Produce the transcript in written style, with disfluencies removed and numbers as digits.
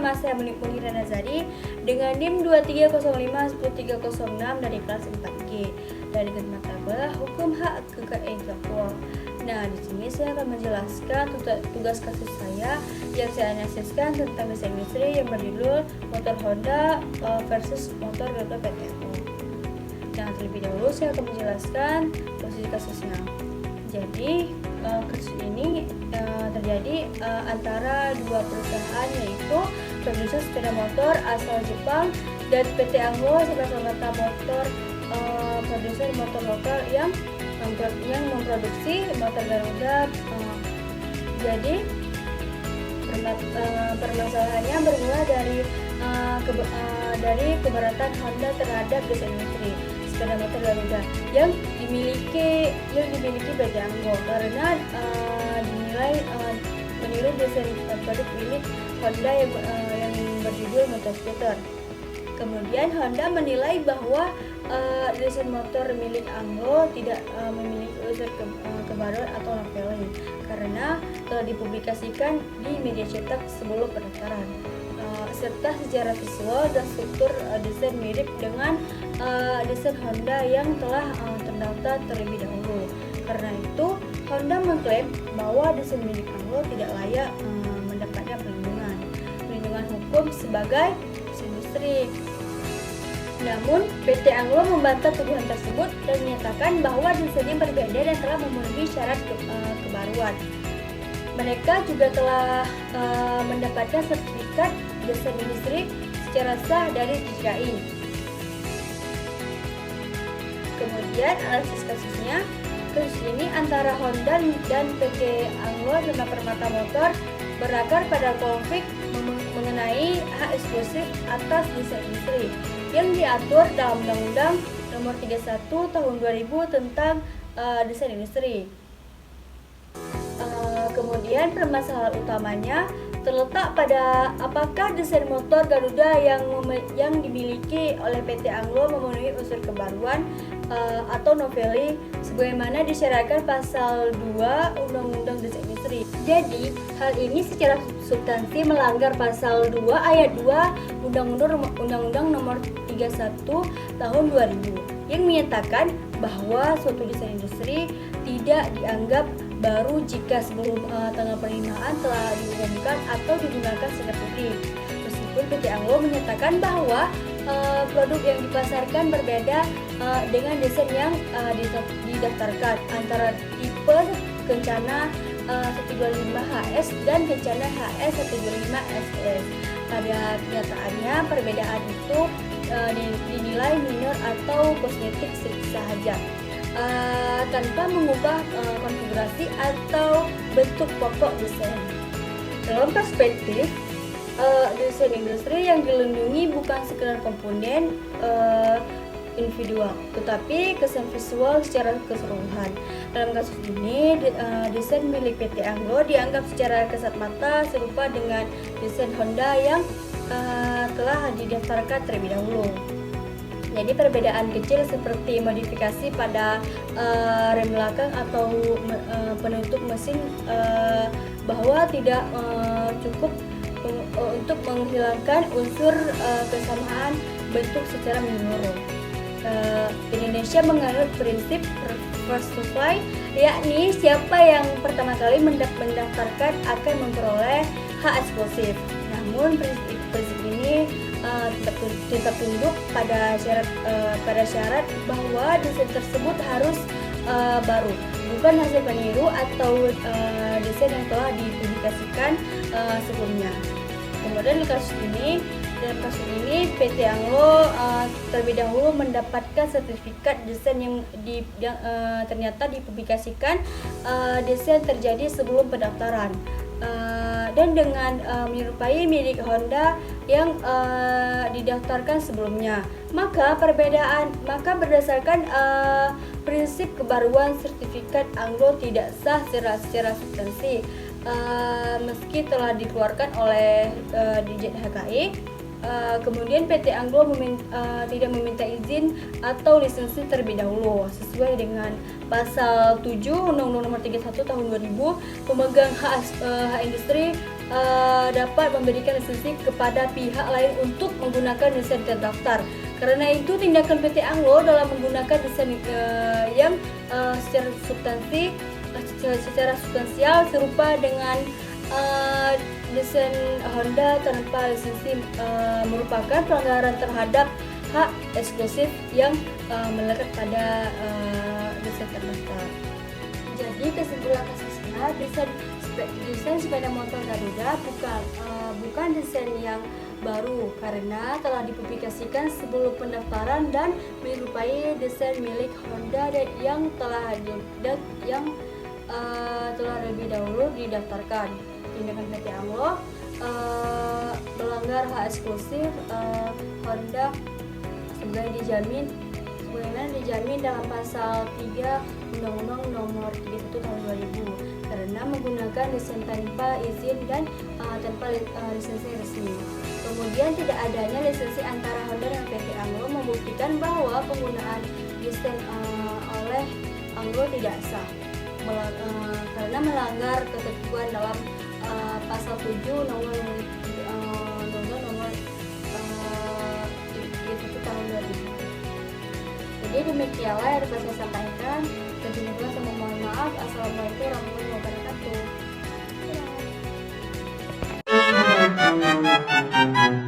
nama saya Munira Nazari dengan NIM 2305-10306 dari kelas 4G dari mata kuliah Hukum Hak Kekayaan Intelektual. Nah, di sini saya akan menjelaskan tugas kasus saya yang saya analisiskan tentang desain industri yang berjudul motor Honda versus motor Garuda PT Anglo. Nah, terlebih dahulu saya akan menjelaskan posisi kasusnya. Jadi, kasus ini terjadi antara dua perusahaan, yaitu produsen sepeda motor asal Jepang dan PT Anglo semata-mata motor produsen motor lokal yang memproduksi motor Garuda. Jadi permasalahannya bermula dari keberatan Honda terhadap desain industri sepeda motor Garuda yang dimiliki PT Anglo karena dinilai meniru desain produk milik Honda yang berjudul motor scooter. Kemudian Honda menilai bahwa desain motor milik Anglo tidak memiliki unsur kebaruan atau noveling karena telah dipublikasikan di media cetak sebelum pendaftaran, serta secara visual dan struktur desain mirip dengan desain Honda yang telah terdaftar terlebih dahulu. Karena itu, Honda mengklaim bahwa desain milik Anglo tidak layak mendapatkan perlindungan hukum sebagai industri. Namun, PT Anglo membantah tuduhan tersebut dan menyatakan bahwa desainnya berbeda dan telah memenuhi syarat kebaruan. Mereka juga telah mendapatkan sertifikat desain industri secara sah dari DJI. Mengenai analisis kasusnya, kasus ini antara Honda dan PT Anglo Lima Permata Motor berakar pada konflik mengenai hak eksklusif atas desain industri yang diatur dalam Undang-Undang Nomor 31 Tahun 2000 tentang desain industri. Kemudian permasalahan utamanya terletak pada apakah desain motor Garuda yang dimiliki oleh PT Anglo memenuhi unsur kebaruan atau novelty sebagaimana disyaratkan pasal 2 Undang-Undang Desain Industri. Jadi, hal ini secara substansi melanggar pasal 2 ayat 2 Undang-Undang Nomor 31 Tahun 2000 yang menyatakan bahwa suatu desain industri tidak dianggap baru jika sebelum tanggal penerimaan telah diumumkan atau digunakan secara publik. Meskipun PT Anglo menyatakan bahwa produk yang dipasarkan berbeda dengan desain yang didaftarkan antara tipe Kencana 125HS dan Kencana HS 125SS. Pada kenyataannya perbedaan itu dinilai minor atau kosmetik saja, tanpa mengubah konfigurasi atau bentuk pokok desain. Dalam perspektif desain industri yang dilindungi bukan sekedar komponen individual, tetapi kesan visual secara keseluruhan. Dalam kasus ini, desain milik PT Anglo dianggap secara kasat mata serupa dengan desain Honda yang telah didaftarkan terlebih dahulu. Jadi perbedaan kecil seperti modifikasi pada rem belakang atau penutup mesin bahwa tidak cukup untuk menghilangkan unsur kesamaan bentuk secara menyeluruh. Indonesia menganut prinsip first to fly, yakni siapa yang pertama kali mendaftarkan akan memperoleh hak eksklusif. Namun prinsip ini tetap tunduk pada syarat bahwa desain tersebut harus baru, bukan hasil peniru atau desain yang telah dipublikasikan sebelumnya. Kemudian dalam kasus ini PT Anglo terlebih dahulu mendapatkan sertifikat desain yang ternyata dipublikasikan desain terjadi sebelum pendaftaran. Dan dengan menyerupai milik Honda yang didaftarkan sebelumnya, maka berdasarkan prinsip kebaruan sertifikat Anglo tidak sah secara substansi meski telah dikeluarkan oleh DJHKI. Kemudian PT Anglo tidak meminta izin atau lisensi terlebih dahulu sesuai dengan pasal 7 Undang-Undang Nomor 31 Tahun 2000. Pemegang hak industri dapat memberikan lisensi kepada pihak lain untuk menggunakan desain terdaftar. Karena itu tindakan PT Anglo dalam menggunakan desain yang secara substansial serupa dengan desain Honda tanpa lisensi merupakan pelanggaran terhadap hak eksklusif yang melekat pada desain terdaftar. Jadi kesimpulan kasusnya, desain sepeda motor Garuda bukan desain yang baru karena telah dipublikasikan sebelum pendaftaran dan menyerupai desain milik Honda yang telah lebih dahulu didaftarkan. Tindakan PT Anglo melanggar hak eksklusif Honda sebagaimana dijamin dalam pasal 3 Undang-Undang Nomor 31 Tahun 2000 karena menggunakan desain tanpa izin dan tanpa lisensi resmi. Kemudian tidak adanya lisensi antara Honda dan PT Anglo membuktikan bahwa penggunaan desain oleh Anglo tidak sah karena melanggar ketentuan dalam pasal 7 nomor 31 tahun 2000. Jadi demikianlah yang dapat saya sampaikan. Terima kasih sama mohon maaf. Assalamualaikum warahmatullahi wabarakatuh.